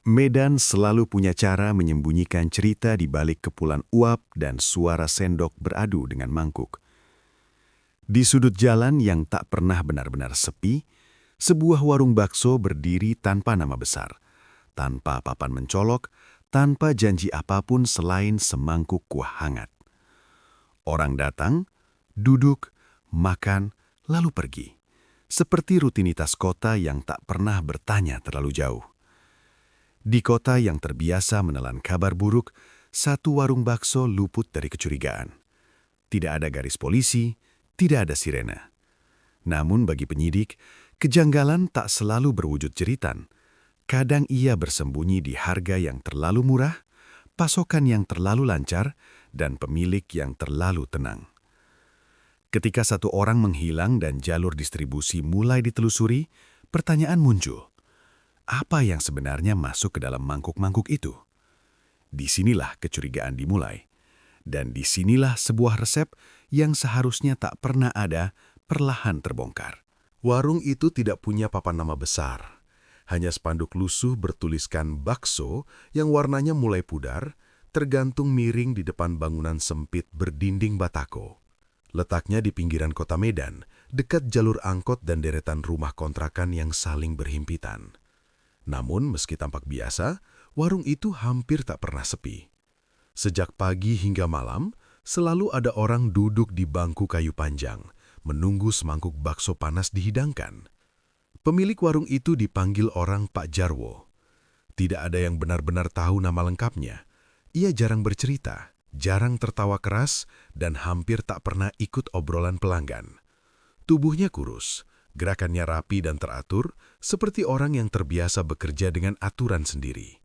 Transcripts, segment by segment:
Medan selalu punya cara menyembunyikan cerita di balik kepulan uap dan suara sendok beradu dengan mangkuk. Di sudut jalan yang tak pernah benar-benar sepi, sebuah warung bakso berdiri tanpa nama besar, tanpa papan mencolok, tanpa janji apapun selain semangkuk kuah hangat. Orang datang, duduk, makan, lalu pergi. Seperti rutinitas kota yang tak pernah bertanya terlalu jauh. Di kota yang terbiasa menelan kabar buruk, satu warung bakso luput dari kecurigaan. Tidak ada garis polisi, tidak ada sirene. Namun bagi penyidik, kejanggalan tak selalu berwujud jeritan. Kadang ia bersembunyi di harga yang terlalu murah, pasokan yang terlalu lancar, dan pemilik yang terlalu tenang. Ketika satu orang menghilang dan jalur distribusi mulai ditelusuri, pertanyaan muncul. Apa yang sebenarnya masuk ke dalam mangkuk-mangkuk itu? Disinilah kecurigaan dimulai. Dan disinilah sebuah resep yang seharusnya tak pernah ada perlahan terbongkar. Warung itu tidak punya papan nama besar. Hanya spanduk lusuh bertuliskan bakso yang warnanya mulai pudar, tergantung miring di depan bangunan sempit berdinding batako. Letaknya di pinggiran kota Medan, dekat jalur angkot dan deretan rumah kontrakan yang saling berhimpitan. Namun meski tampak biasa, warung itu hampir tak pernah sepi. Sejak pagi hingga malam, selalu ada orang duduk di bangku kayu panjang, menunggu semangkuk bakso panas dihidangkan. Pemilik warung itu dipanggil orang Pak Jarwo. Tidak ada yang benar-benar tahu nama lengkapnya. Ia jarang bercerita, jarang tertawa keras, dan hampir tak pernah ikut obrolan pelanggan. Tubuhnya kurus, gerakannya rapi dan teratur, seperti orang yang terbiasa bekerja dengan aturan sendiri.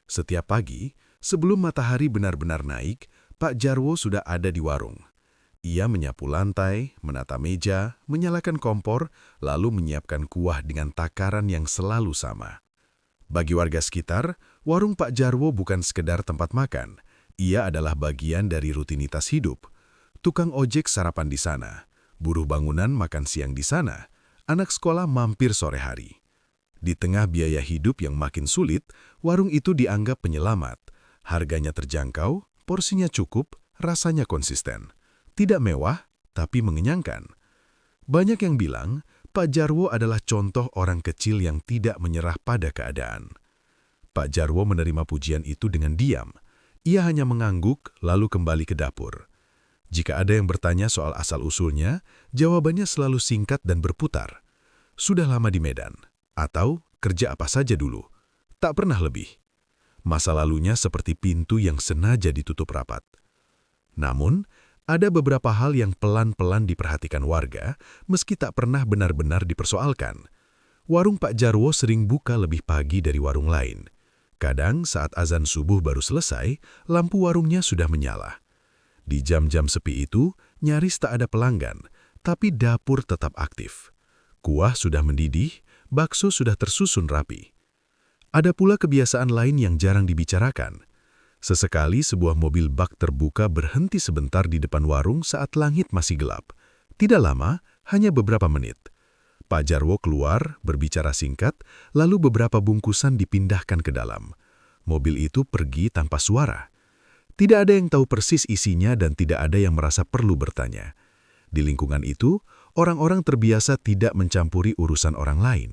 Setiap pagi, sebelum matahari benar-benar naik, Pak Jarwo sudah ada di warung. Ia menyapu lantai, menata meja, menyalakan kompor, lalu menyiapkan kuah dengan takaran yang selalu sama. Bagi warga sekitar, warung Pak Jarwo bukan sekedar tempat makan. Ia adalah bagian dari rutinitas hidup. Tukang ojek sarapan di sana, buruh bangunan makan siang di sana, anak sekolah mampir sore hari. Di tengah biaya hidup yang makin sulit, warung itu dianggap penyelamat. Harganya terjangkau, porsinya cukup, rasanya konsisten. Tidak mewah, tapi mengenyangkan. Banyak yang bilang, Pak Jarwo adalah contoh orang kecil yang tidak menyerah pada keadaan. Pak Jarwo menerima pujian itu dengan diam. Ia hanya mengangguk, lalu kembali ke dapur. Jika ada yang bertanya soal asal-usulnya, jawabannya selalu singkat dan berputar. Sudah lama di Medan, atau kerja apa saja dulu. Tak pernah lebih. Masa lalunya seperti pintu yang sengaja ditutup rapat. Namun, ada beberapa hal yang pelan-pelan diperhatikan warga, meski tak pernah benar-benar dipersoalkan. Warung Pak Jarwo sering buka lebih pagi dari warung lain. Kadang saat azan subuh baru selesai, lampu warungnya sudah menyala. Di jam-jam sepi itu, nyaris tak ada pelanggan, tapi dapur tetap aktif. Kuah sudah mendidih, bakso sudah tersusun rapi. Ada pula kebiasaan lain yang jarang dibicarakan. Sesekali sebuah mobil bak terbuka berhenti sebentar di depan warung saat langit masih gelap. Tidak lama, hanya beberapa menit. Pak Jarwo keluar, berbicara singkat, lalu beberapa bungkusan dipindahkan ke dalam. Mobil itu pergi tanpa suara. Tidak ada yang tahu persis isinya dan tidak ada yang merasa perlu bertanya. Di lingkungan itu, orang-orang terbiasa tidak mencampuri urusan orang lain.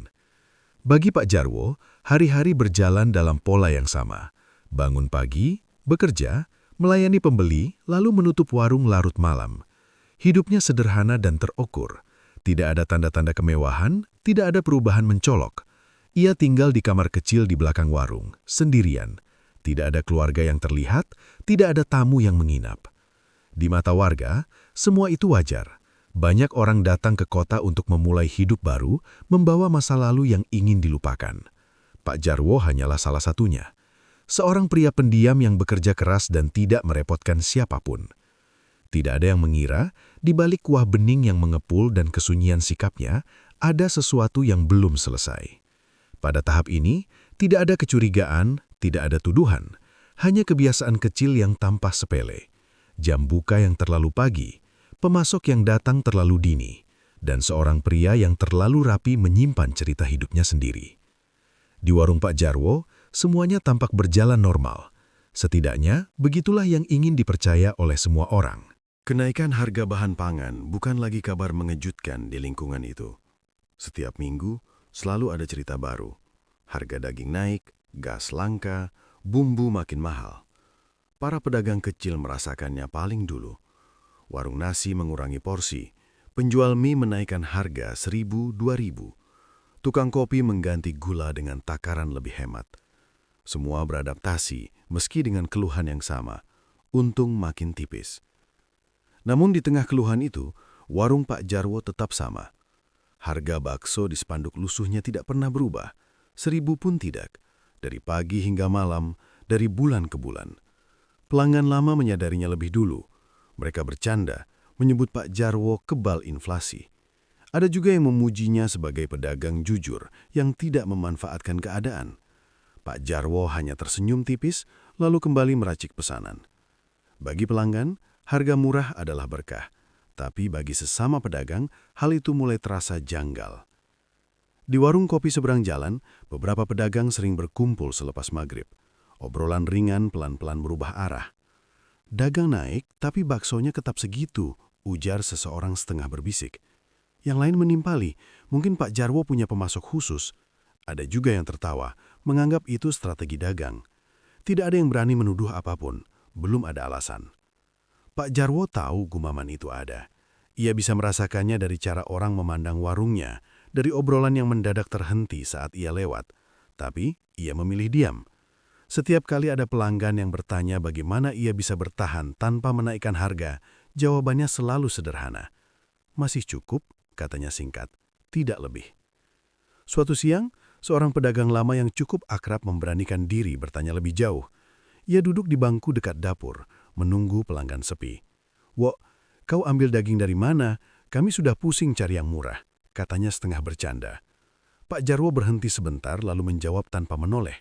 Bagi Pak Jarwo, hari-hari berjalan dalam pola yang sama. Bangun pagi, bekerja, melayani pembeli, lalu menutup warung larut malam. Hidupnya sederhana dan terukur. Tidak ada tanda-tanda kemewahan, tidak ada perubahan mencolok. Ia tinggal di kamar kecil di belakang warung, sendirian. Tidak ada keluarga yang terlihat, tidak ada tamu yang menginap. Di mata warga, semua itu wajar. Banyak orang datang ke kota untuk memulai hidup baru, membawa masa lalu yang ingin dilupakan. Pak Jarwo hanyalah salah satunya. Seorang pria pendiam yang bekerja keras dan tidak merepotkan siapapun. Tidak ada yang mengira, di balik kuah bening yang mengepul dan kesunyian sikapnya, ada sesuatu yang belum selesai. Pada tahap ini, tidak ada kecurigaan, tidak ada tuduhan, hanya kebiasaan kecil yang tampak sepele. Jam buka yang terlalu pagi, pemasok yang datang terlalu dini, dan seorang pria yang terlalu rapi menyimpan cerita hidupnya sendiri. Di warung Pak Jarwo, semuanya tampak berjalan normal. Setidaknya, begitulah yang ingin dipercaya oleh semua orang. Kenaikan harga bahan pangan bukan lagi kabar mengejutkan di lingkungan itu. Setiap minggu selalu ada cerita baru. Harga daging naik, gas langka, bumbu makin mahal. Para pedagang kecil merasakannya paling dulu. Warung nasi mengurangi porsi, penjual mie menaikkan harga 1.000-2.000. Tukang kopi mengganti gula dengan takaran lebih hemat. Semua beradaptasi meski dengan keluhan yang sama, untung makin tipis. Namun di tengah keluhan itu, warung Pak Jarwo tetap sama. Harga bakso di spanduk lusuhnya tidak pernah berubah, 1.000 pun tidak, dari pagi hingga malam, dari bulan ke bulan. Pelanggan lama menyadarinya lebih dulu. Mereka bercanda, menyebut Pak Jarwo kebal inflasi. Ada juga yang memujinya sebagai pedagang jujur yang tidak memanfaatkan keadaan. Pak Jarwo hanya tersenyum tipis, lalu kembali meracik pesanan. Bagi pelanggan, harga murah adalah berkah. Tapi bagi sesama pedagang, hal itu mulai terasa janggal. Di warung kopi seberang jalan, beberapa pedagang sering berkumpul selepas maghrib. Obrolan ringan pelan-pelan berubah arah. Dagang naik, tapi baksonya tetap segitu, ujar seseorang setengah berbisik. Yang lain menimpali, mungkin Pak Jarwo punya pemasok khusus. Ada juga yang tertawa, menganggap itu strategi dagang. Tidak ada yang berani menuduh apapun, belum ada alasan. Pak Jarwo tahu gumaman itu ada. Ia bisa merasakannya dari cara orang memandang warungnya, dari obrolan yang mendadak terhenti saat ia lewat. Tapi ia memilih diam. Setiap kali ada pelanggan yang bertanya bagaimana ia bisa bertahan tanpa menaikkan harga, jawabannya selalu sederhana. Masih cukup, katanya singkat, tidak lebih. Suatu siang, seorang pedagang lama yang cukup akrab memberanikan diri bertanya lebih jauh. Ia duduk di bangku dekat dapur, menunggu pelanggan sepi. "Wok, kau ambil daging dari mana? Kami sudah pusing cari yang murah," katanya setengah bercanda. Pak Jarwo berhenti sebentar lalu menjawab tanpa menoleh.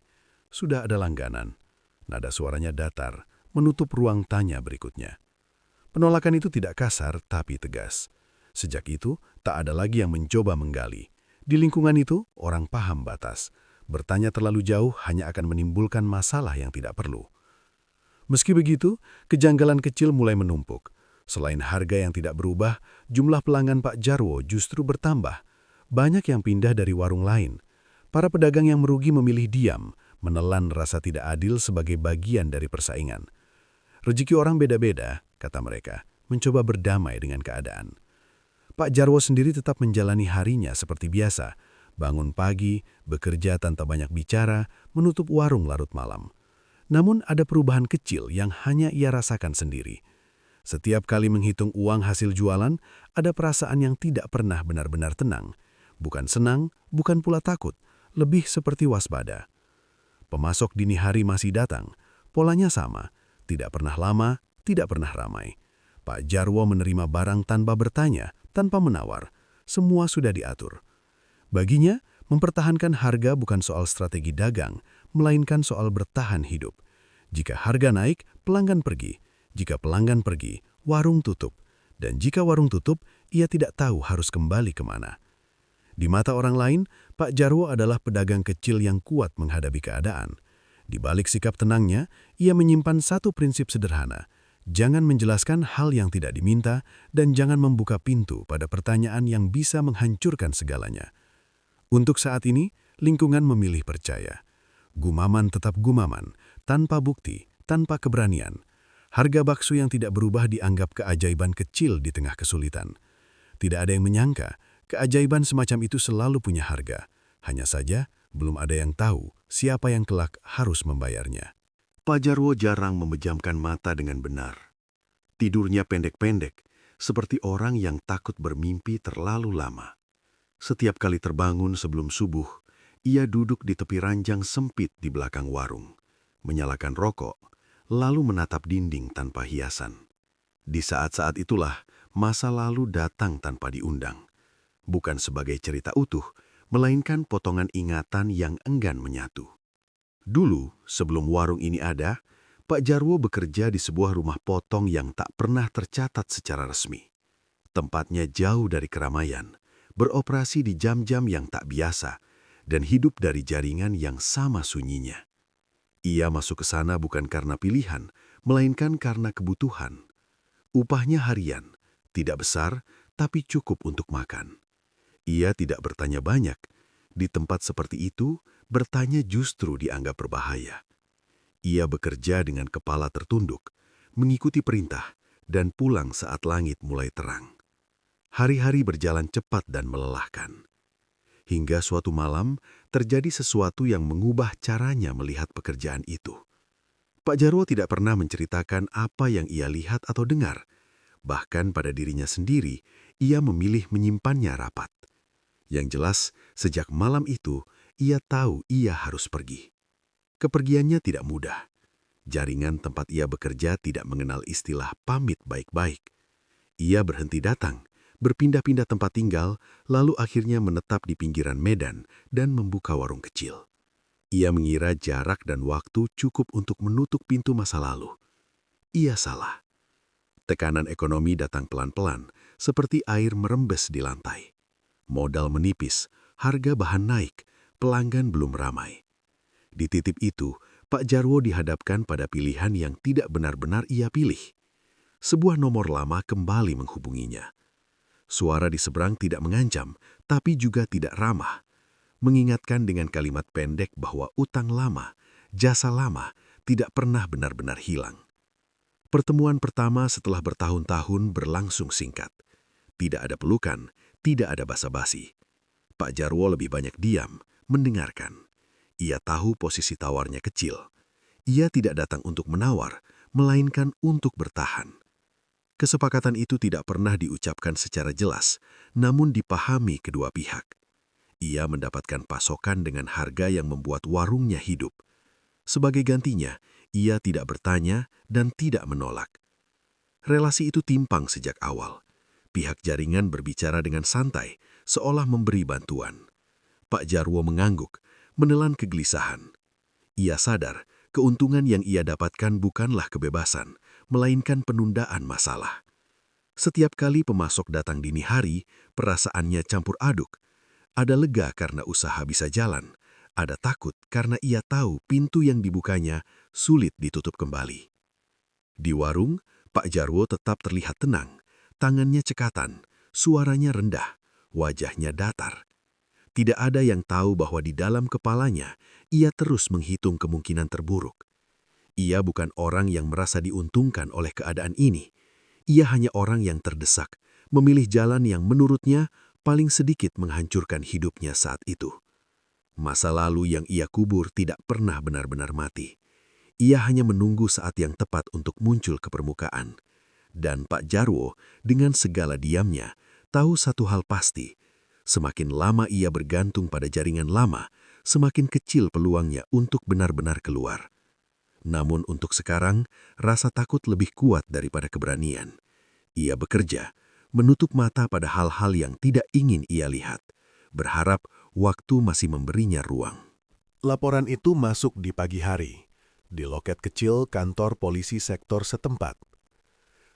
"Sudah ada langganan." Nada suaranya datar, menutup ruang tanya berikutnya. Penolakan itu tidak kasar tapi tegas. Sejak itu, tak ada lagi yang mencoba menggali. Di lingkungan itu, orang paham batas. Bertanya terlalu jauh hanya akan menimbulkan masalah yang tidak perlu. Meski begitu, kejanggalan kecil mulai menumpuk. Selain harga yang tidak berubah, jumlah pelanggan Pak Jarwo justru bertambah. Banyak yang pindah dari warung lain. Para pedagang yang merugi memilih diam, menelan rasa tidak adil sebagai bagian dari persaingan. Rezeki orang beda-beda, kata mereka, mencoba berdamai dengan keadaan. Pak Jarwo sendiri tetap menjalani harinya seperti biasa, bangun pagi, bekerja tanpa banyak bicara, menutup warung larut malam. Namun ada perubahan kecil yang hanya ia rasakan sendiri. Setiap kali menghitung uang hasil jualan, ada perasaan yang tidak pernah benar-benar tenang. Bukan senang, bukan pula takut, lebih seperti waspada. Pemasok dini hari masih datang, polanya sama, tidak pernah lama, tidak pernah ramai. Pak Jarwo menerima barang tanpa bertanya, tanpa menawar. Semua sudah diatur. Baginya, mempertahankan harga bukan soal strategi dagang, melainkan soal bertahan hidup. Jika harga naik, pelanggan pergi. Jika pelanggan pergi, warung tutup. Dan jika warung tutup, ia tidak tahu harus kembali kemana. Di mata orang lain, Pak Jarwo adalah pedagang kecil yang kuat menghadapi keadaan. Di balik sikap tenangnya, ia menyimpan satu prinsip sederhana. Jangan menjelaskan hal yang tidak diminta dan jangan membuka pintu pada pertanyaan yang bisa menghancurkan segalanya. Untuk saat ini, lingkungan memilih percaya. Gumaman tetap gumaman, tanpa bukti, tanpa keberanian. Harga bakso yang tidak berubah dianggap keajaiban kecil di tengah kesulitan. Tidak ada yang menyangka, keajaiban semacam itu selalu punya harga. Hanya saja, belum ada yang tahu siapa yang kelak harus membayarnya. Pak Jarwo jarang memejamkan mata dengan benar. Tidurnya pendek-pendek, seperti orang yang takut bermimpi terlalu lama. Setiap kali terbangun sebelum subuh, ia duduk di tepi ranjang sempit di belakang warung, menyalakan rokok, lalu menatap dinding tanpa hiasan. Di saat-saat itulah, masa lalu datang tanpa diundang. Bukan sebagai cerita utuh, melainkan potongan ingatan yang enggan menyatu. Dulu, sebelum warung ini ada, Pak Jarwo bekerja di sebuah rumah potong yang tak pernah tercatat secara resmi. Tempatnya jauh dari keramaian, beroperasi di jam-jam yang tak biasa, dan hidup dari jaringan yang sama sunyinya. Ia masuk ke sana bukan karena pilihan, melainkan karena kebutuhan. Upahnya harian, tidak besar, tapi cukup untuk makan. Ia tidak bertanya banyak. Di tempat seperti itu, bertanya justru dianggap berbahaya. Ia bekerja dengan kepala tertunduk, mengikuti perintah, dan pulang saat langit mulai terang. Hari-hari berjalan cepat dan melelahkan. Hingga suatu malam, terjadi sesuatu yang mengubah caranya melihat pekerjaan itu. Pak Jarwo tidak pernah menceritakan apa yang ia lihat atau dengar. Bahkan pada dirinya sendiri, ia memilih menyimpannya rapat. Yang jelas, sejak malam itu, ia tahu ia harus pergi. Kepergiannya tidak mudah. Jaringan tempat ia bekerja tidak mengenal istilah pamit baik-baik. Ia berhenti datang, berpindah-pindah tempat tinggal, lalu akhirnya menetap di pinggiran Medan dan membuka warung kecil. Ia mengira jarak dan waktu cukup untuk menutup pintu masa lalu. Ia salah. Tekanan ekonomi datang pelan-pelan, seperti air merembes di lantai. Modal menipis, harga bahan naik, pelanggan belum ramai. Di titik itu, Pak Jarwo dihadapkan pada pilihan yang tidak benar-benar ia pilih. Sebuah nomor lama kembali menghubunginya. Suara di seberang tidak mengancam, tapi juga tidak ramah. Mengingatkan dengan kalimat pendek bahwa utang lama, jasa lama, tidak pernah benar-benar hilang. Pertemuan pertama setelah bertahun-tahun berlangsung singkat. Tidak ada pelukan, tidak ada basa-basi. Pak Jarwo lebih banyak diam, mendengarkan. Ia tahu posisi tawarnya kecil. Ia tidak datang untuk menawar, melainkan untuk bertahan. Kesepakatan itu tidak pernah diucapkan secara jelas, namun dipahami kedua pihak. Ia mendapatkan pasokan dengan harga yang membuat warungnya hidup. Sebagai gantinya, ia tidak bertanya dan tidak menolak. Relasi itu timpang sejak awal. Pihak jaringan berbicara dengan santai, seolah memberi bantuan. Pak Jarwo mengangguk, menelan kegelisahan. Ia sadar, keuntungan yang ia dapatkan bukanlah kebebasan, melainkan penundaan masalah. Setiap kali pemasok datang dini hari, perasaannya campur aduk. Ada lega karena usaha bisa jalan, ada takut karena ia tahu pintu yang dibukanya sulit ditutup kembali. Di warung, Pak Jarwo tetap terlihat tenang, tangannya cekatan, suaranya rendah, wajahnya datar. Tidak ada yang tahu bahwa di dalam kepalanya, ia terus menghitung kemungkinan terburuk. Ia bukan orang yang merasa diuntungkan oleh keadaan ini. Ia hanya orang yang terdesak, memilih jalan yang menurutnya paling sedikit menghancurkan hidupnya saat itu. Masa lalu yang ia kubur tidak pernah benar-benar mati. Ia hanya menunggu saat yang tepat untuk muncul ke permukaan. Dan Pak Jarwo, dengan segala diamnya, tahu satu hal pasti. Semakin lama ia bergantung pada jaringan lama, semakin kecil peluangnya untuk benar-benar keluar. Namun untuk sekarang, rasa takut lebih kuat daripada keberanian. Ia bekerja, menutup mata pada hal-hal yang tidak ingin ia lihat, berharap waktu masih memberinya ruang. Laporan itu masuk di pagi hari, di loket kecil kantor polisi sektor setempat.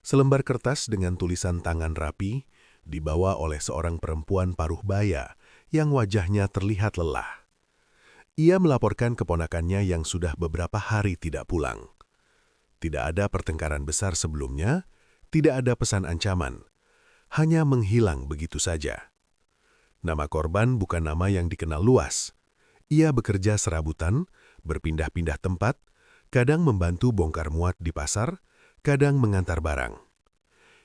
Selembar kertas dengan tulisan tangan rapi dibawa oleh seorang perempuan paruh baya yang wajahnya terlihat lelah. Ia melaporkan keponakannya yang sudah beberapa hari tidak pulang. Tidak ada pertengkaran besar sebelumnya, tidak ada pesan ancaman, hanya menghilang begitu saja. Nama korban bukan nama yang dikenal luas. Ia bekerja serabutan, berpindah-pindah tempat, kadang membantu bongkar muat di pasar, kadang mengantar barang.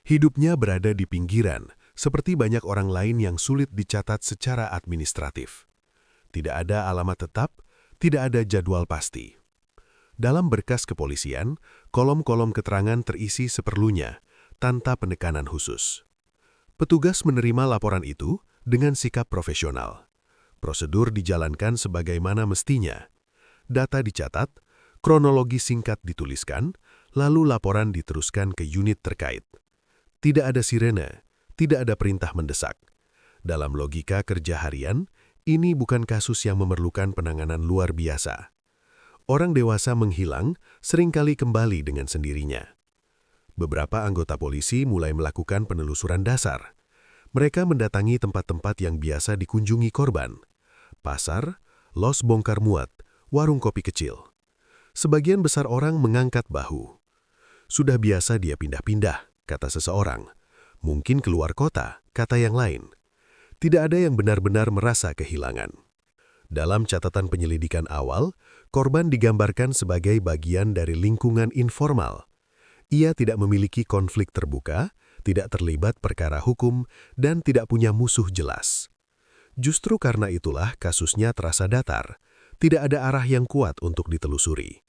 Hidupnya berada di pinggiran, seperti banyak orang lain yang sulit dicatat secara administratif. Tidak ada alamat tetap, tidak ada jadwal pasti. Dalam berkas kepolisian, kolom-kolom keterangan terisi seperlunya, tanpa penekanan khusus. Petugas menerima laporan itu dengan sikap profesional. Prosedur dijalankan sebagaimana mestinya. Data dicatat, kronologi singkat dituliskan, lalu laporan diteruskan ke unit terkait. Tidak ada sirene, tidak ada perintah mendesak. Dalam logika kerja harian, ini bukan kasus yang memerlukan penanganan luar biasa. Orang dewasa menghilang, seringkali kembali dengan sendirinya. Beberapa anggota polisi mulai melakukan penelusuran dasar. Mereka mendatangi tempat-tempat yang biasa dikunjungi korban. Pasar, los bongkar muat, warung kopi kecil. Sebagian besar orang mengangkat bahu. Sudah biasa dia pindah-pindah, kata seseorang. Mungkin keluar kota, kata yang lain. Tidak ada yang benar-benar merasa kehilangan. Dalam catatan penyelidikan awal, korban digambarkan sebagai bagian dari lingkungan informal. Ia tidak memiliki konflik terbuka, tidak terlibat perkara hukum, dan tidak punya musuh jelas. Justru karena itulah kasusnya terasa datar. Tidak ada arah yang kuat untuk ditelusuri.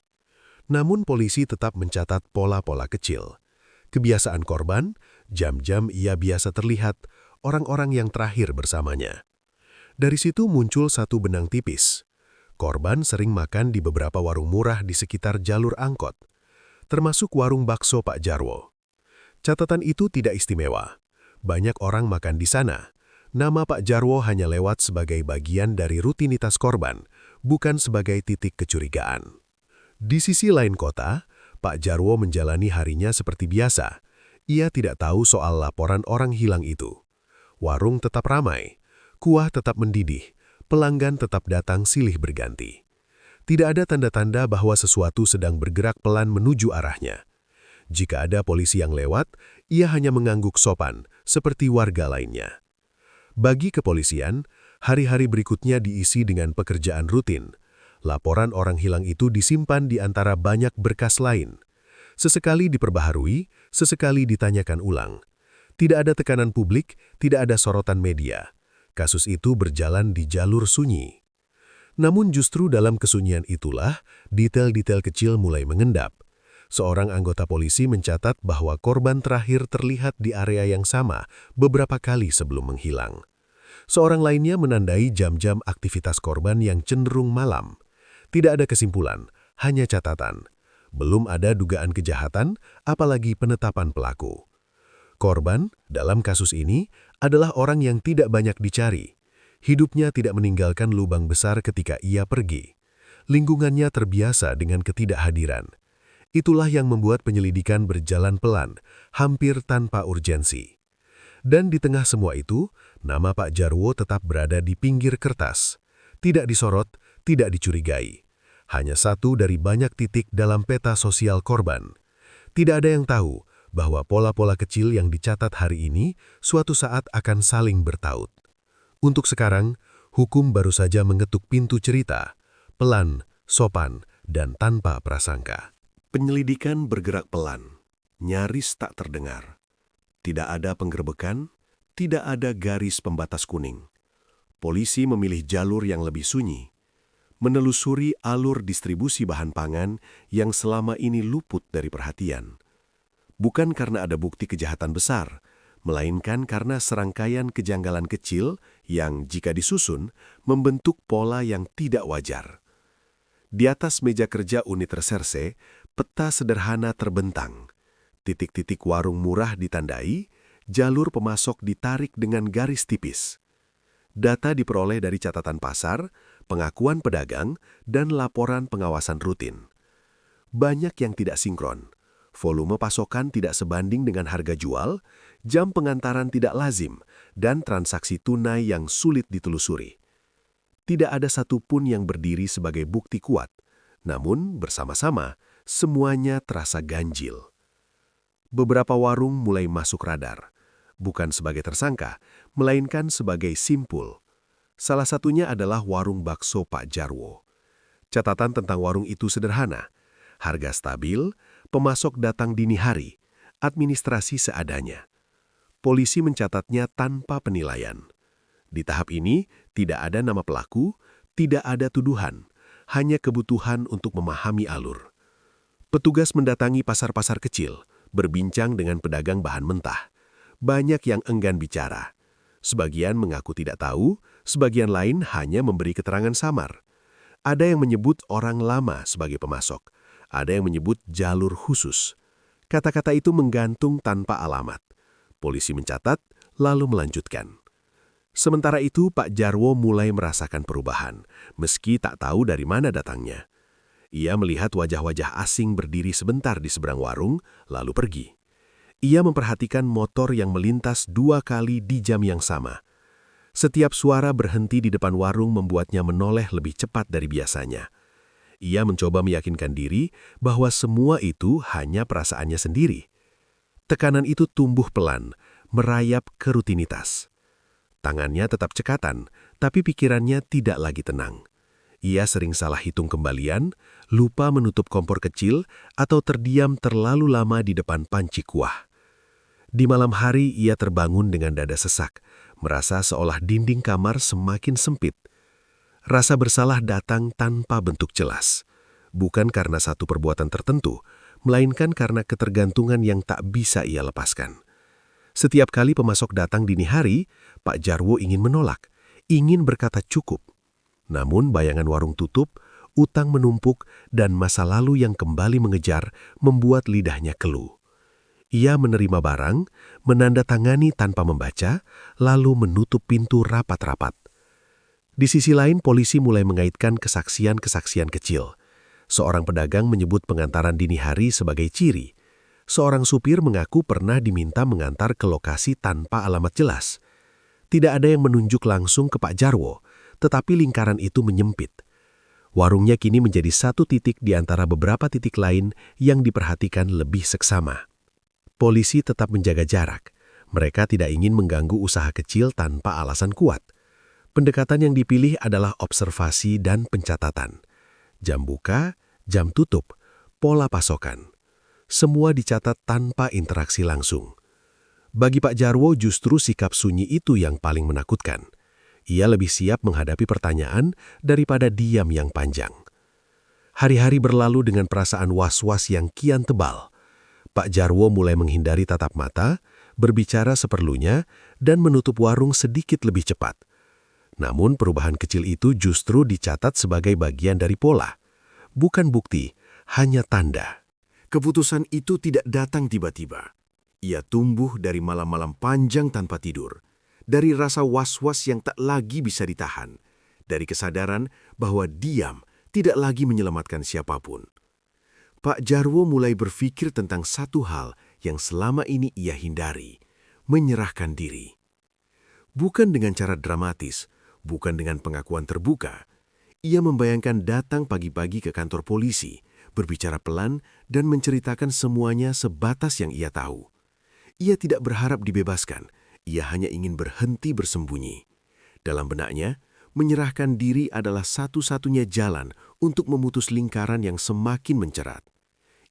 Namun polisi tetap mencatat pola-pola kecil. Kebiasaan korban, jam-jam ia biasa terlihat, orang-orang yang terakhir bersamanya. Dari situ muncul satu benang tipis. Korban sering makan di beberapa warung murah di sekitar jalur angkot, termasuk warung bakso Pak Jarwo. Catatan itu tidak istimewa. Banyak orang makan di sana. Nama Pak Jarwo hanya lewat sebagai bagian dari rutinitas korban, bukan sebagai titik kecurigaan. Di sisi lain kota, Pak Jarwo menjalani harinya seperti biasa. Ia tidak tahu soal laporan orang hilang itu. Warung tetap ramai, kuah tetap mendidih, pelanggan tetap datang silih berganti. Tidak ada tanda-tanda bahwa sesuatu sedang bergerak pelan menuju arahnya. Jika ada polisi yang lewat, ia hanya mengangguk sopan, seperti warga lainnya. Bagi kepolisian, hari-hari berikutnya diisi dengan pekerjaan rutin. Laporan orang hilang itu disimpan di antara banyak berkas lain. Sesekali diperbaharui, sesekali ditanyakan ulang. Tidak ada tekanan publik, tidak ada sorotan media. Kasus itu berjalan di jalur sunyi. Namun justru dalam kesunyian itulah, detail-detail kecil mulai mengendap. Seorang anggota polisi mencatat bahwa korban terakhir terlihat di area yang sama beberapa kali sebelum menghilang. Seorang lainnya menandai jam-jam aktivitas korban yang cenderung malam. Tidak ada kesimpulan, hanya catatan. Belum ada dugaan kejahatan, apalagi penetapan pelaku. Korban, dalam kasus ini, adalah orang yang tidak banyak dicari. Hidupnya tidak meninggalkan lubang besar ketika ia pergi. Lingkungannya terbiasa dengan ketidakhadiran. Itulah yang membuat penyelidikan berjalan pelan, hampir tanpa urgensi. Dan di tengah semua itu, nama Pak Jarwo tetap berada di pinggir kertas. Tidak disorot, tidak dicurigai. Hanya satu dari banyak titik dalam peta sosial korban. Tidak ada yang tahu bahwa pola-pola kecil yang dicatat hari ini suatu saat akan saling bertaut. Untuk sekarang, hukum baru saja mengetuk pintu cerita, pelan, sopan, dan tanpa prasangka. Penyelidikan bergerak pelan, nyaris tak terdengar. Tidak ada penggerbekan, tidak ada garis pembatas kuning. Polisi memilih jalur yang lebih sunyi, menelusuri alur distribusi bahan pangan yang selama ini luput dari perhatian. Bukan karena ada bukti kejahatan besar, melainkan karena serangkaian kejanggalan kecil yang jika disusun membentuk pola yang tidak wajar. Di atas meja kerja unit reserse, peta sederhana terbentang. Titik-titik warung murah ditandai, jalur pemasok ditarik dengan garis tipis. Data diperoleh dari catatan pasar, pengakuan pedagang, dan laporan pengawasan rutin. Banyak yang tidak sinkron. Volume pasokan tidak sebanding dengan harga jual, jam pengantaran tidak lazim, dan transaksi tunai yang sulit ditelusuri. Tidak ada satupun yang berdiri sebagai bukti kuat, namun bersama-sama semuanya terasa ganjil. Beberapa warung mulai masuk radar, bukan sebagai tersangka, melainkan sebagai simpul. Salah satunya adalah warung bakso Pak Jarwo. Catatan tentang warung itu sederhana. Harga stabil, pemasok datang dini hari, administrasi seadanya. Polisi mencatatnya tanpa penilaian. Di tahap ini, tidak ada nama pelaku, tidak ada tuduhan, hanya kebutuhan untuk memahami alur. Petugas mendatangi pasar-pasar kecil, berbincang dengan pedagang bahan mentah. Banyak yang enggan bicara. Sebagian mengaku tidak tahu, sebagian lain hanya memberi keterangan samar. Ada yang menyebut orang lama sebagai pemasok, ada yang menyebut jalur khusus. Kata-kata itu menggantung tanpa alamat. Polisi mencatat, lalu melanjutkan. Sementara itu, Pak Jarwo mulai merasakan perubahan, meski tak tahu dari mana datangnya. Ia melihat wajah-wajah asing berdiri sebentar di seberang warung, lalu pergi. Ia memperhatikan motor yang melintas 2 kali di jam yang sama. Setiap suara berhenti di depan warung membuatnya menoleh lebih cepat dari biasanya. Ia mencoba meyakinkan diri bahwa semua itu hanya perasaannya sendiri. Tekanan itu tumbuh pelan, merayap ke rutinitas. Tangannya tetap cekatan, tapi pikirannya tidak lagi tenang. Ia sering salah hitung kembalian, lupa menutup kompor kecil, atau terdiam terlalu lama di depan panci kuah. Di malam hari ia terbangun dengan dada sesak, merasa seolah dinding kamar semakin sempit. Rasa bersalah datang tanpa bentuk jelas, bukan karena satu perbuatan tertentu, melainkan karena ketergantungan yang tak bisa ia lepaskan. Setiap kali pemasok datang dini hari, Pak Jarwo ingin menolak, ingin berkata cukup. Namun bayangan warung tutup, utang menumpuk, dan masa lalu yang kembali mengejar membuat lidahnya keluh. Ia menerima barang, menandatangani tanpa membaca, lalu menutup pintu rapat-rapat. Di sisi lain, polisi mulai mengaitkan kesaksian-kesaksian kecil. Seorang pedagang menyebut pengantaran dini hari sebagai ciri. Seorang supir mengaku pernah diminta mengantar ke lokasi tanpa alamat jelas. Tidak ada yang menunjuk langsung ke Pak Jarwo, tetapi lingkaran itu menyempit. Warungnya kini menjadi satu titik di antara beberapa titik lain yang diperhatikan lebih seksama. Polisi tetap menjaga jarak. Mereka tidak ingin mengganggu usaha kecil tanpa alasan kuat. Pendekatan yang dipilih adalah observasi dan pencatatan. Jam buka, jam tutup, pola pasokan. Semua dicatat tanpa interaksi langsung. Bagi Pak Jarwo justru sikap sunyi itu yang paling menakutkan. Ia lebih siap menghadapi pertanyaan daripada diam yang panjang. Hari-hari berlalu dengan perasaan was-was yang kian tebal. Pak Jarwo mulai menghindari tatap mata, berbicara seperlunya, dan menutup warung sedikit lebih cepat. Namun perubahan kecil itu justru dicatat sebagai bagian dari pola. Bukan bukti, hanya tanda. Keputusan itu tidak datang tiba-tiba. Ia tumbuh dari malam-malam panjang tanpa tidur, dari rasa was-was yang tak lagi bisa ditahan, dari kesadaran bahwa diam tidak lagi menyelamatkan siapapun. Pak Jarwo mulai berpikir tentang satu hal yang selama ini ia hindari, menyerahkan diri. Bukan dengan cara dramatis, bukan dengan pengakuan terbuka. Ia membayangkan datang pagi-pagi ke kantor polisi, berbicara pelan dan menceritakan semuanya sebatas yang ia tahu. Ia tidak berharap dibebaskan, ia hanya ingin berhenti bersembunyi. Dalam benaknya, menyerahkan diri adalah satu-satunya jalan untuk memutus lingkaran yang semakin mencerat.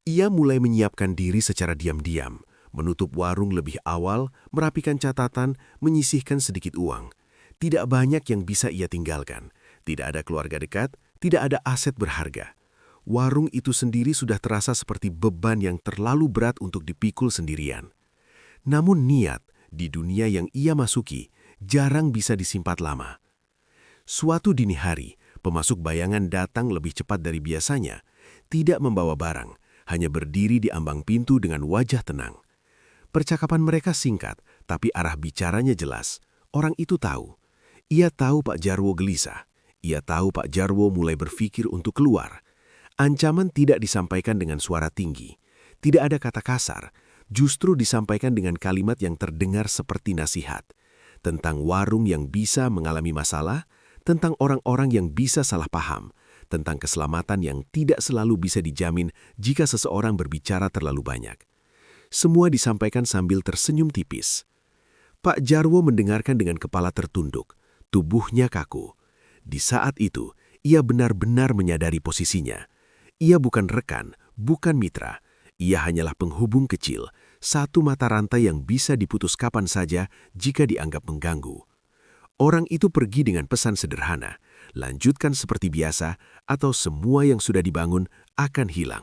Ia mulai menyiapkan diri secara diam-diam, menutup warung lebih awal, merapikan catatan, menyisihkan sedikit uang. Tidak banyak yang bisa ia tinggalkan. Tidak ada keluarga dekat, tidak ada aset berharga. Warung itu sendiri sudah terasa seperti beban yang terlalu berat untuk dipikul sendirian. Namun niat di dunia yang ia masuki jarang bisa disimpan lama. Suatu dini hari, pemasuk bayangan datang lebih cepat dari biasanya. Tidak membawa barang, hanya berdiri di ambang pintu dengan wajah tenang. Percakapan mereka singkat, tapi arah bicaranya jelas. Orang itu tahu. Ia tahu Pak Jarwo gelisah. Ia tahu Pak Jarwo mulai berpikir untuk keluar. Ancaman tidak disampaikan dengan suara tinggi. Tidak ada kata kasar, justru disampaikan dengan kalimat yang terdengar seperti nasihat. Tentang warung yang bisa mengalami masalah, tentang orang-orang yang bisa salah paham, tentang keselamatan yang tidak selalu bisa dijamin jika seseorang berbicara terlalu banyak. Semua disampaikan sambil tersenyum tipis. Pak Jarwo mendengarkan dengan kepala tertunduk. Tubuhnya kaku. Di saat itu, ia benar-benar menyadari posisinya. Ia bukan rekan, bukan mitra. Ia hanyalah penghubung kecil, satu mata rantai yang bisa diputus kapan saja jika dianggap mengganggu. Orang itu pergi dengan pesan sederhana, lanjutkan seperti biasa atau semua yang sudah dibangun akan hilang.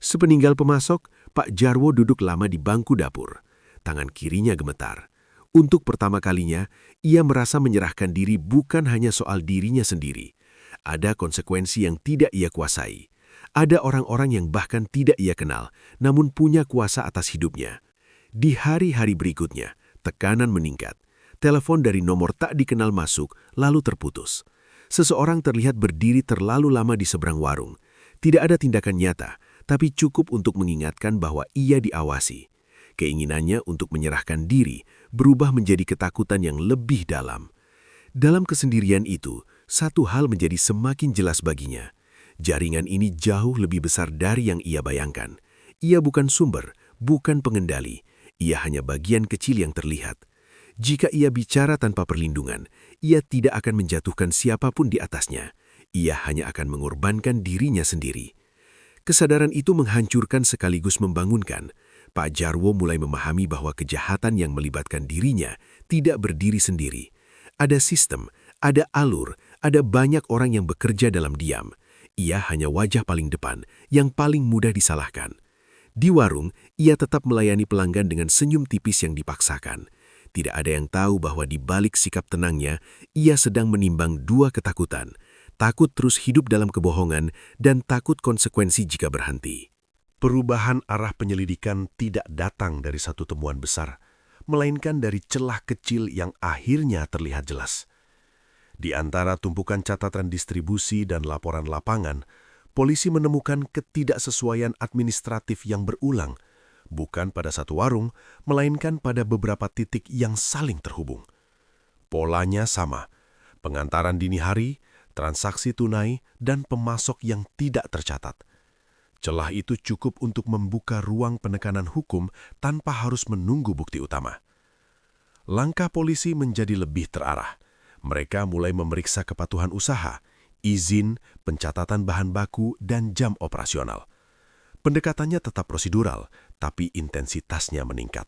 Sepeninggal pemasok, Pak Jarwo duduk lama di bangku dapur. Tangan kirinya gemetar. Untuk pertama kalinya, ia merasa menyerahkan diri bukan hanya soal dirinya sendiri. Ada konsekuensi yang tidak ia kuasai. Ada orang-orang yang bahkan tidak ia kenal, namun punya kuasa atas hidupnya. Di hari-hari berikutnya, tekanan meningkat. Telepon dari nomor tak dikenal masuk, lalu terputus. Seseorang terlihat berdiri terlalu lama di seberang warung. Tidak ada tindakan nyata, tapi cukup untuk mengingatkan bahwa ia diawasi. Keinginannya untuk menyerahkan diri berubah menjadi ketakutan yang lebih dalam. Dalam kesendirian itu, satu hal menjadi semakin jelas baginya. Jaringan ini jauh lebih besar dari yang ia bayangkan. Ia bukan sumber, bukan pengendali. Ia hanya bagian kecil yang terlihat. Jika ia bicara tanpa perlindungan, ia tidak akan menjatuhkan siapapun di atasnya. Ia hanya akan mengorbankan dirinya sendiri. Kesadaran itu menghancurkan sekaligus membangunkan. Pak Jarwo mulai memahami bahwa kejahatan yang melibatkan dirinya tidak berdiri sendiri. Ada sistem, ada alur, ada banyak orang yang bekerja dalam diam. Ia hanya wajah paling depan, yang paling mudah disalahkan. Di warung, ia tetap melayani pelanggan dengan senyum tipis yang dipaksakan. Tidak ada yang tahu bahwa di balik sikap tenangnya, ia sedang menimbang dua ketakutan. Takut terus hidup dalam kebohongan dan takut konsekuensi jika berhenti. Perubahan arah penyelidikan tidak datang dari satu temuan besar, melainkan dari celah kecil yang akhirnya terlihat jelas. Di antara tumpukan catatan distribusi dan laporan lapangan, polisi menemukan ketidaksesuaian administratif yang berulang, bukan pada satu warung, melainkan pada beberapa titik yang saling terhubung. Polanya sama, pengantaran dini hari, transaksi tunai, dan pemasok yang tidak tercatat. Celah itu cukup untuk membuka ruang penekanan hukum tanpa harus menunggu bukti utama. Langkah polisi menjadi lebih terarah. Mereka mulai memeriksa kepatuhan usaha, izin, pencatatan bahan baku, dan jam operasional. Pendekatannya tetap prosedural, tapi intensitasnya meningkat.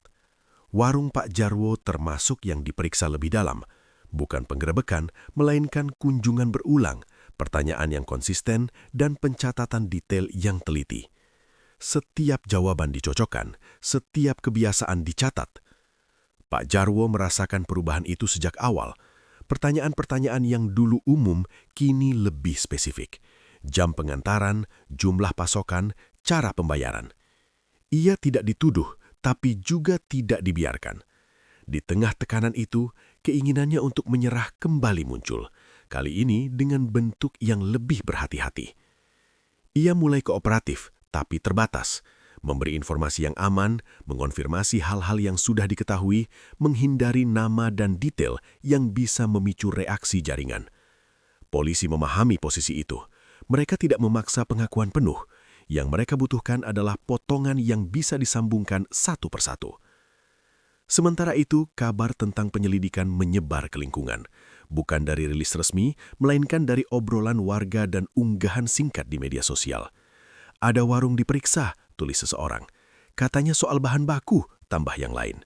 Warung Pak Jarwo termasuk yang diperiksa lebih dalam. Bukan penggerebekan, melainkan kunjungan berulang, pertanyaan yang konsisten, dan pencatatan detail yang teliti. Setiap jawaban dicocokkan, setiap kebiasaan dicatat. Pak Jarwo merasakan perubahan itu sejak awal. Pertanyaan-pertanyaan yang dulu umum kini lebih spesifik. Jam pengantaran, jumlah pasokan, cara pembayaran. Ia tidak dituduh, tapi juga tidak dibiarkan. Di tengah tekanan itu, keinginannya untuk menyerah kembali muncul, kali ini dengan bentuk yang lebih berhati-hati. Ia mulai kooperatif, tapi terbatas, memberi informasi yang aman, mengonfirmasi hal-hal yang sudah diketahui, menghindari nama dan detail yang bisa memicu reaksi jaringan. Polisi memahami posisi itu. Mereka tidak memaksa pengakuan penuh. Yang mereka butuhkan adalah potongan yang bisa disambungkan satu persatu. Sementara itu, kabar tentang penyelidikan menyebar ke lingkungan. Bukan dari rilis resmi, melainkan dari obrolan warga dan unggahan singkat di media sosial. Ada warung diperiksa, tulis seseorang. Katanya soal bahan baku, tambah yang lain.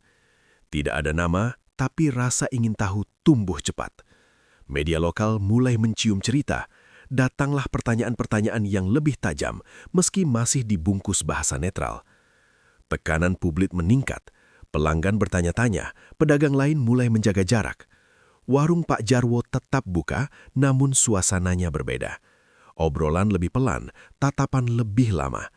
Tidak ada nama, tapi rasa ingin tahu tumbuh cepat. Media lokal mulai mencium cerita. Datanglah pertanyaan-pertanyaan yang lebih tajam, meski masih dibungkus bahasa netral. Tekanan publik meningkat. Pelanggan bertanya-tanya, pedagang lain mulai menjaga jarak. Warung Pak Jarwo tetap buka, namun suasananya berbeda. Obrolan lebih pelan, tatapan lebih lama.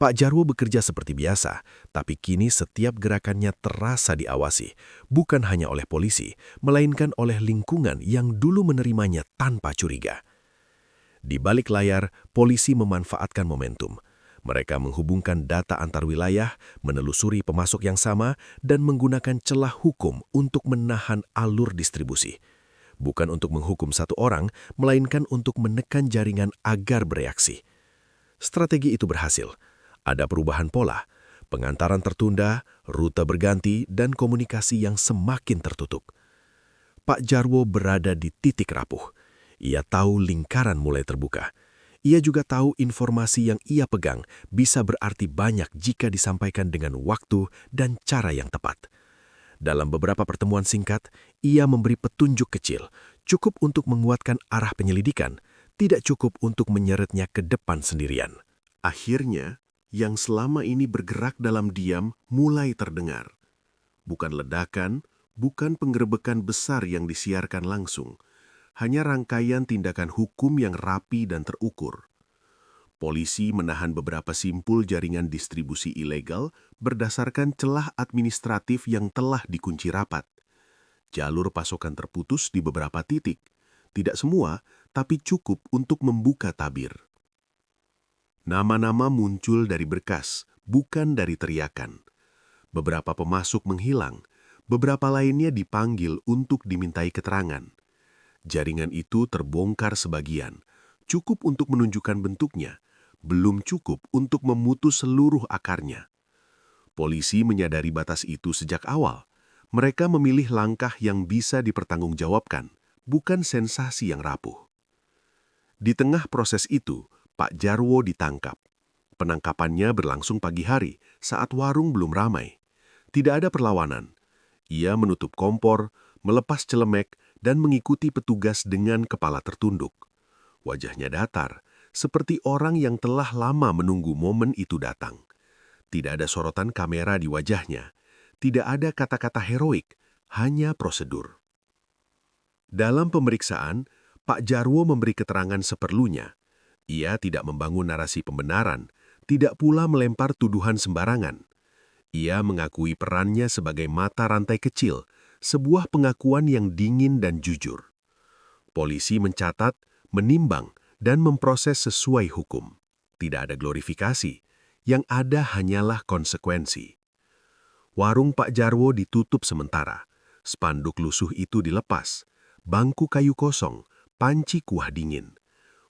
Pak Jarwo bekerja seperti biasa, tapi kini setiap gerakannya terasa diawasi, bukan hanya oleh polisi, melainkan oleh lingkungan yang dulu menerimanya tanpa curiga. Di balik layar, polisi memanfaatkan momentum. Mereka menghubungkan data antar wilayah, menelusuri pemasok yang sama, dan menggunakan celah hukum untuk menahan alur distribusi. Bukan untuk menghukum satu orang, melainkan untuk menekan jaringan agar bereaksi. Strategi itu berhasil. Ada perubahan pola, pengantaran tertunda, rute berganti, dan komunikasi yang semakin tertutup. Pak Jarwo berada di titik rapuh. Ia tahu lingkaran mulai terbuka. Ia juga tahu informasi yang ia pegang bisa berarti banyak jika disampaikan dengan waktu dan cara yang tepat. Dalam beberapa pertemuan singkat, ia memberi petunjuk kecil, cukup untuk menguatkan arah penyelidikan, tidak cukup untuk menyeretnya ke depan sendirian. Akhirnya, yang selama ini bergerak dalam diam mulai terdengar. Bukan ledakan, bukan penggerebekan besar yang disiarkan langsung, hanya rangkaian tindakan hukum yang rapi dan terukur. Polisi menahan beberapa simpul jaringan distribusi ilegal berdasarkan celah administratif yang telah dikunci rapat. Jalur pasokan terputus di beberapa titik. Tidak semua, tapi cukup untuk membuka tabir. Nama-nama muncul dari berkas, bukan dari teriakan. Beberapa pemasok menghilang, beberapa lainnya dipanggil untuk dimintai keterangan. Jaringan itu terbongkar sebagian, cukup untuk menunjukkan bentuknya, belum cukup untuk memutus seluruh akarnya. Polisi menyadari batas itu sejak awal. Mereka memilih langkah yang bisa dipertanggungjawabkan, bukan sensasi yang rapuh. Di tengah proses itu, Pak Jarwo ditangkap. Penangkapannya berlangsung pagi hari, saat warung belum ramai. Tidak ada perlawanan. Ia menutup kompor, melepas celemek, dan mengikuti petugas dengan kepala tertunduk. Wajahnya datar, seperti orang yang telah lama menunggu momen itu datang. Tidak ada sorotan kamera di wajahnya. Tidak ada kata-kata heroik, hanya prosedur. Dalam pemeriksaan, Pak Jarwo memberi keterangan seperlunya. Ia tidak membangun narasi pembenaran, tidak pula melempar tuduhan sembarangan. Ia mengakui perannya sebagai mata rantai kecil, sebuah pengakuan yang dingin dan jujur. Polisi mencatat, menimbang, dan memproses sesuai hukum. Tidak ada glorifikasi, yang ada hanyalah konsekuensi. Warung Pak Jarwo ditutup sementara, spanduk lusuh itu dilepas, bangku kayu kosong, panci kuah dingin.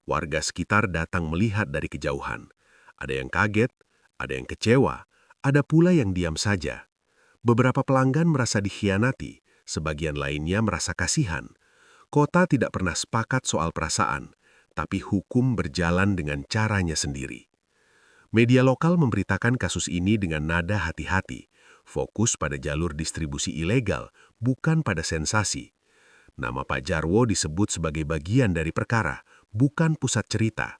Warga sekitar datang melihat dari kejauhan. Ada yang kaget, ada yang kecewa, ada pula yang diam saja. Beberapa pelanggan merasa dikhianati, sebagian lainnya merasa kasihan. Kota tidak pernah sepakat soal perasaan, tapi hukum berjalan dengan caranya sendiri. Media lokal memberitakan kasus ini dengan nada hati-hati, fokus pada jalur distribusi ilegal, bukan pada sensasi. Nama Pak Jarwo disebut sebagai bagian dari perkara, bukan pusat cerita.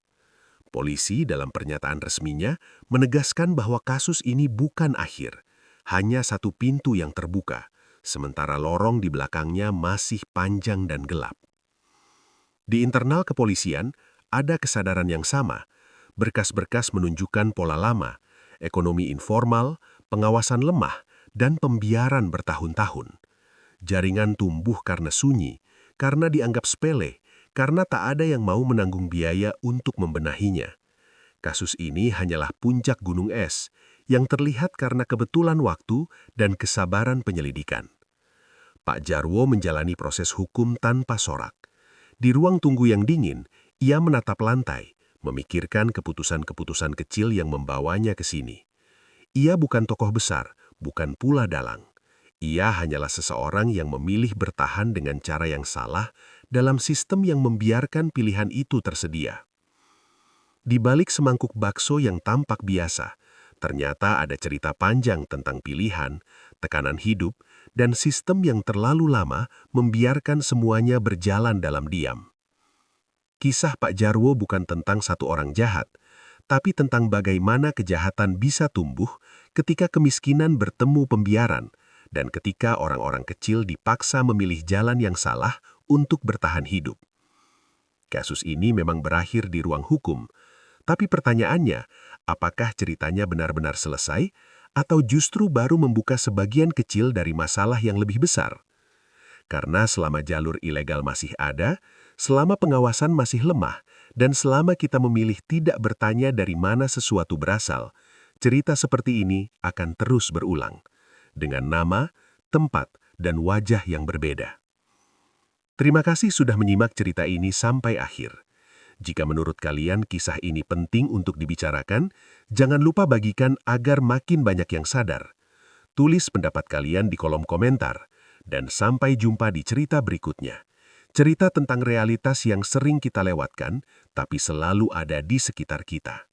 Polisi dalam pernyataan resminya menegaskan bahwa kasus ini bukan akhir, hanya satu pintu yang terbuka, sementara lorong di belakangnya masih panjang dan gelap. Di internal kepolisian, ada kesadaran yang sama. Berkas-berkas menunjukkan pola lama, ekonomi informal, pengawasan lemah, dan pembiaran bertahun-tahun. Jaringan tumbuh karena sunyi, karena dianggap sepele, karena tak ada yang mau menanggung biaya untuk membenahinya. Kasus ini hanyalah puncak gunung es, yang terlihat karena kebetulan waktu dan kesabaran penyelidikan. Pak Jarwo menjalani proses hukum tanpa sorak. Di ruang tunggu yang dingin, ia menatap lantai, memikirkan keputusan-keputusan kecil yang membawanya ke sini. Ia bukan tokoh besar, bukan pula dalang. Ia hanyalah seseorang yang memilih bertahan dengan cara yang salah dalam sistem yang membiarkan pilihan itu tersedia. Di balik semangkuk bakso yang tampak biasa, ternyata ada cerita panjang tentang pilihan, tekanan hidup, dan sistem yang terlalu lama membiarkan semuanya berjalan dalam diam. Kisah Pak Jarwo bukan tentang satu orang jahat, tapi tentang bagaimana kejahatan bisa tumbuh ketika kemiskinan bertemu pembiaran, dan ketika orang-orang kecil dipaksa memilih jalan yang salah untuk bertahan hidup. Kasus ini memang berakhir di ruang hukum, tapi pertanyaannya, apakah ceritanya benar-benar selesai, atau justru baru membuka sebagian kecil dari masalah yang lebih besar? Karena selama jalur ilegal masih ada, selama pengawasan masih lemah, dan selama kita memilih tidak bertanya dari mana sesuatu berasal, cerita seperti ini akan terus berulang, dengan nama, tempat, dan wajah yang berbeda. Terima kasih sudah menyimak cerita ini sampai akhir. Jika menurut kalian kisah ini penting untuk dibicarakan, jangan lupa bagikan agar makin banyak yang sadar. Tulis pendapat kalian di kolom komentar, dan sampai jumpa di cerita berikutnya. Cerita tentang realitas yang sering kita lewatkan, tapi selalu ada di sekitar kita.